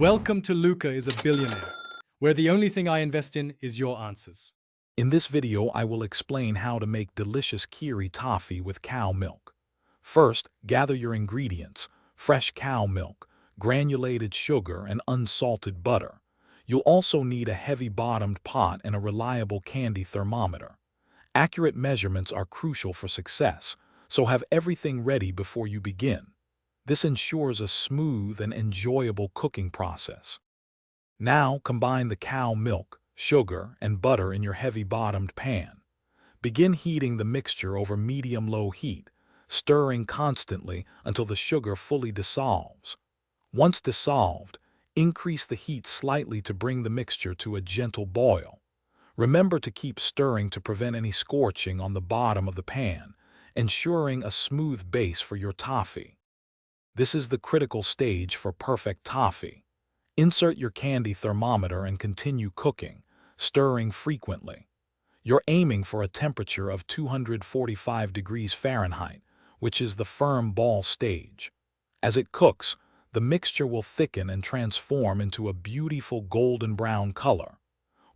Welcome to Luca is a Billionaire, where the only thing I invest in is your answers. In this video, I will explain how to make delicious Kiri Toffee with cow milk. First, gather your ingredients: fresh cow milk, granulated sugar, and unsalted butter. You'll also need a heavy-bottomed pot and a reliable candy thermometer. Accurate measurements are crucial for success, so have everything ready before you begin. This ensures a smooth and enjoyable cooking process. Now combine the cow milk, sugar, and butter in your heavy-bottomed pan. Begin heating the mixture over medium-low heat, stirring constantly until the sugar fully dissolves. Once dissolved, increase the heat slightly to bring the mixture to a gentle boil. Remember to keep stirring to prevent any scorching on the bottom of the pan, ensuring a smooth base for your toffee. This is the critical stage for perfect toffee. Insert your candy thermometer and continue cooking, stirring frequently. You're aiming for a temperature of 245 degrees Fahrenheit, which is the firm ball stage. As it cooks, the mixture will thicken and transform into a beautiful golden brown color.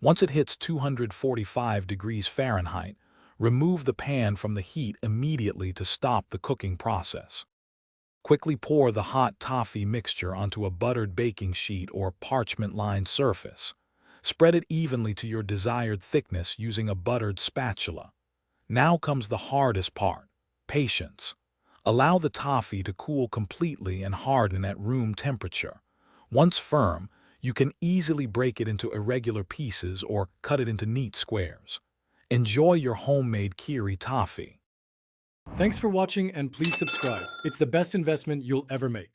Once it hits 245 degrees Fahrenheit, remove the pan from the heat immediately to stop the cooking process. Quickly pour the hot toffee mixture onto a buttered baking sheet or parchment-lined surface. Spread it evenly to your desired thickness using a buttered spatula. Now comes the hardest part: patience. Allow the toffee to cool completely and harden at room temperature. Once firm, you can easily break it into irregular pieces or cut it into neat squares. Enjoy your homemade Kiri Toffee. Thanks for watching and please subscribe. It's the best investment you'll ever make.